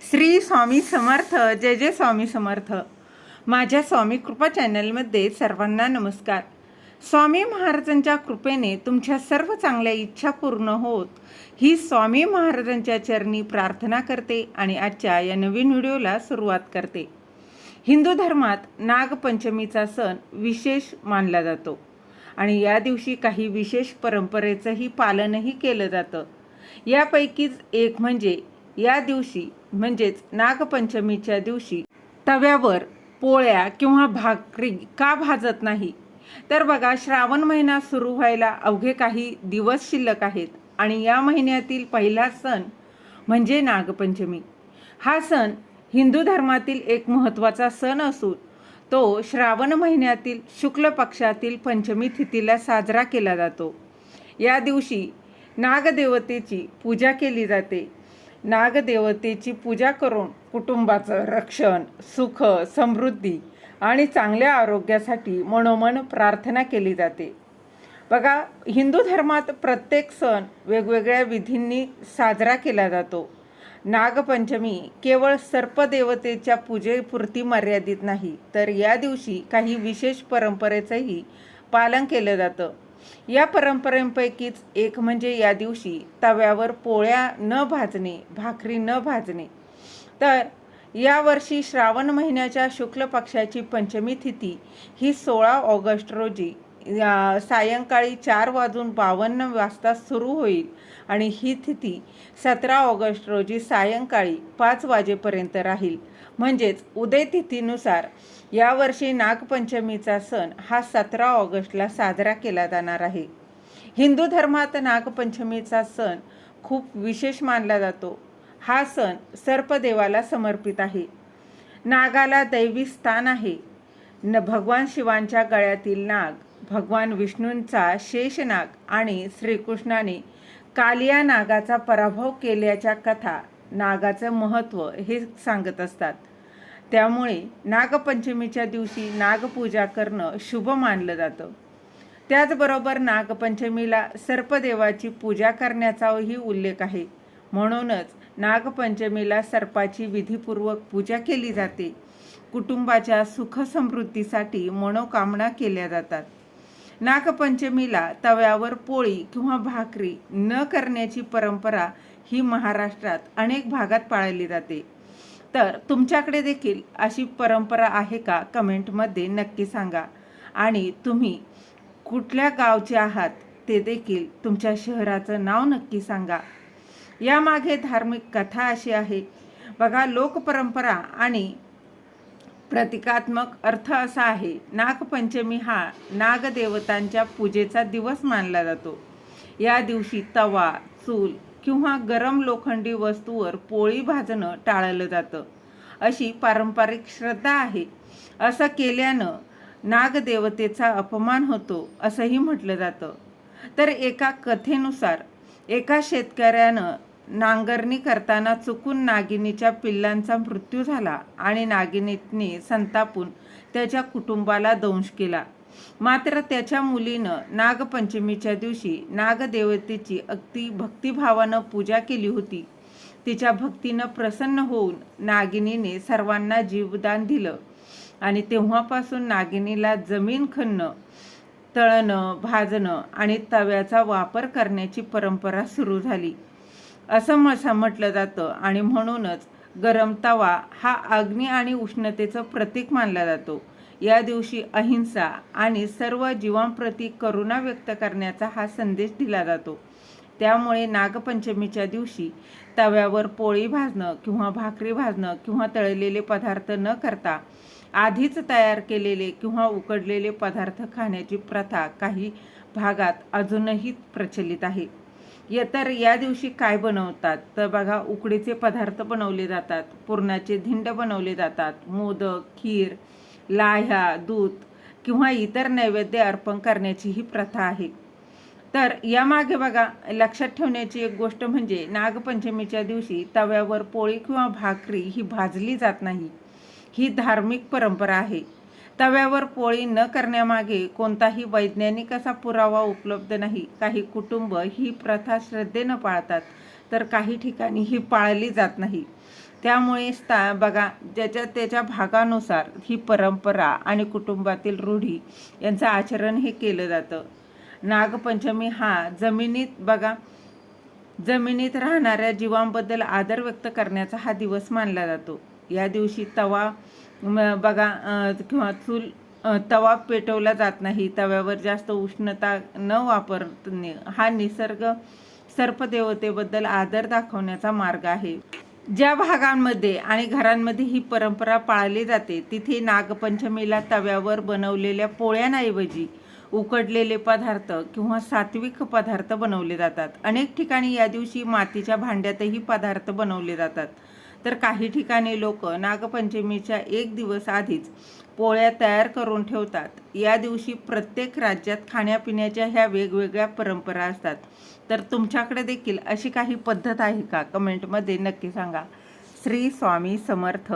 श्री स्वामी समर्थ. जय जय स्वामी समर्थ. माझ्या स्वामी कृपा चॅनलमध्ये सर्वांना नमस्कार. स्वामी महाराजांच्या कृपेने तुमच्या सर्व चांगल्या इच्छा पूर्ण होत ही स्वामी महाराजांच्या चरणी प्रार्थना करते आणि आजच्या या नवीन व्हिडिओला सुरुवात करते. हिंदू धर्मात नागपंचमीचा सण विशेष मानला जातो आणि या दिवशी काही विशेष परंपरेचंही पालनही केलं जातं. यापैकीच एक म्हणजे या दिवशी म्हणजेच नागपंचमीच्या दिवशी तव्यावर पोळ्या किंवा भाकरी का भाजत नाही. तर बघा, श्रावण महिना सुरू व्हायला अवघे काही दिवस शिल्लक आहेत आणि या महिन्यातील पहिला सण म्हणजे नागपंचमी. हा सण हिंदू धर्मातील एक महत्त्वाचा सण असून तो श्रावण महिन्यातील शुक्ल पक्षातील पंचमी तिथीला साजरा केला जातो. या दिवशी नागदेवतेची पूजा केली जाते. नागदेवतेची पूजा करून कुटुंबाचं रक्षण, सुख, समृद्धी आणि चांगल्या आरोग्यासाठी मनोमन प्रार्थना केली जाते. बघा, हिंदू धर्मात प्रत्येक सण वेगवेगळ्या विधींनी साजरा केला जातो. नागपंचमी केवळ सर्पदेवतेच्या पूजेपुरती मर्यादित नाही, तर या दिवशी काही विशेष परंपरेचंही पालन केलं जातं. या परंपरेपैकीच एक म्हणजे या दिवशी तव्यावर पोळ्या न भाजणे, भाकरी न भाजणे. तर यावर्षी श्रावण महिन्याच्या शुक्ल पक्षाची पंचमी तिथी ही 16 ऑगस्ट रोजी सायंकाळी 4:52 सुरू होईल आणि ही तिथी 17 ऑगस्ट रोजी सायंकाळी 5 वाजेपर्यंत राहील. म्हणजेच उदय तिथीनुसार यावर्षी नागपंचमीचा सण हा 17 ऑगस्टला साजरा केला जाणार आहे. हिंदू धर्मात नागपंचमीचा सण खूप विशेष मानला जातो. हा सण सर्पदेवाला समर्पित आहे. नागाला दैवी स्थान आहे. भगवान शिवांच्या गळ्यातील नाग, भगवान विष्णूंचा शेषनाग आणि श्रीकृष्णाने कालिया नागाचा पराभव केल्याच्या कथा नागाचं महत्त्व हे सांगत असतात. त्यामुळे नागपंचमीच्या दिवशी नागपूजा करणं शुभ मानलं जातं. त्याचबरोबर नागपंचमीला सर्पदेवाची पूजा करण्याचाही उल्लेख आहे. म्हणूनच नागपंचमीला सर्पाची विधीपूर्वक पूजा केली जाते. कुटुंबाच्या सुखसमृद्धीसाठी मनोकामना केल्या जातात. नागपंचमीला तव्यावर पोळी किंवा भाकरी न करण्याची परंपरा ही महाराष्ट्रात अनेक भागात पाळली जाते. तर तुमच्याकडे देखील अशी परंपरा आहे का? कमेंटमध्ये नक्की सांगा. आणि तुम्ही कुठल्या गावचे आहात ते देखील तुमच्या शहराचं नाव नक्की सांगा. यामागे धार्मिक कथा अशी आहे. बघा, लोकपरंपरा आणि प्रतिकात्मक अर्थ असा आहे. नागपंचमी हा नागदेवतांच्या पूजेचा दिवस मानला जातो. या दिवशी तवा, चूल किंवा गरम लोखंडी वस्तूवर पोळी भाजणं टाळलं जातं, अशी पारंपरिक श्रद्धा आहे. असं केल्यानं नागदेवतेचा अपमान होतो असंही म्हटलं जातं. तर एका कथेनुसार एका शेतकऱ्यानं नांगरणी करताना चुकून नागिनीच्या पिल्लांचा मृत्यू झाला आणि नागिनीने संतापून त्याच्या कुटुंबाला दंश केला. मात्र त्याच्या मुलीनं नागपंचमीच्या दिवशी नागदेवतेची अगदी भक्तिभावानं पूजा केली होती. तिच्या भक्तीनं प्रसन्न होऊन नागिनीने सर्वांना जीवदान दिलं आणि तेव्हापासून नागिनीला जमीन खणणं, तळणं, भाजणं आणि तव्याचा वापर करण्याची परंपरा सुरू झाली असं म्हटलं जातं. आणि म्हणूनच गरम तवा हा अग्नी आणि उष्णतेचं प्रतीक मानला जातो. या दिवशी अहिंसा आणि सर्व जीवांप्रती करुणा व्यक्त करण्याचा हा संदेश दिला जातो. त्यामुळे नागपंचमीच्या दिवशी तव्यावर पोळी भाजणं किंवा भाकरी भाजणं किंवा तळलेले पदार्थ न करता आधीच तयार केलेले किंवा उकडलेले पदार्थ खाण्याची प्रथा काही भागात अजूनही प्रचलित आहे. तर या दिवशी काय बनवतात? तर बघा, उकडीचे पदार्थ बनवले जातात, पुरणाचे धिंड बनवले जातात, मोदक, खीर, लाह्या, दूध किंवा इतर नैवेद्य अर्पण करण्याची ही प्रथा आहे. तर यामागे बघा, लक्षात ठेवण्याची एक गोष्ट म्हणजे नागपंचमीच्या दिवशी तव्यावर पोळी किंवा भाकरी ही भाजली जात नाही. ही धार्मिक परंपरा आहे. तव्यावर पोळी न करण्यामागे कोणताही वैज्ञानिक असा पुरावा उपलब्ध नाही. काही कुटुंब ही प्रथा श्रद्धेनं पाळतात, तर काही ठिकाणी ही पाळली जात नाही. त्यामुळे बघा ज्याच्या त्याच्या भागानुसार ही परंपरा आणि कुटुंबातील रूढी यांचं आचरण हे केलं जातं. नागपंचमी हा जमिनीत राहणाऱ्या जीवांबद्दल आदर व्यक्त करण्याचा हा दिवस मानला जातो. या दिवशी किंवा तवा पेटवला जात नाही. तव्यावर जास्त उष्णता न वापरणे हा निसर्ग सर्पदेवतेबद्दल आदर दाखवण्याचा मार्ग आहे. ज्या भागांमध्ये आणि घरांमध्ये ही परंपरा पाळली जाते तिथे नागपंचमीला तव्यावर बनवलेल्या पोळ्यांऐवजी उकडलेले पदार्थ किंवा सात्विक पदार्थ बनवले जातात. अनेक ठिकाणी या दिवशी मातीच्या भांड्यातही पदार्थ बनवले जातात. तर काही ठिकाणी लोक नागपंचमीच्या एक दिवस आधीच पोळ्या तयार करून ठेवतात. या दिवशी प्रत्येक राज्यात खाण्यापिण्याच्या ह्या वेगवेगळ्या परंपरा असतात. तर तुमच्याकडे देखील अशी काही पद्धत आहे का? कमेंटमध्ये नक्की सांगा. श्री स्वामी समर्थ.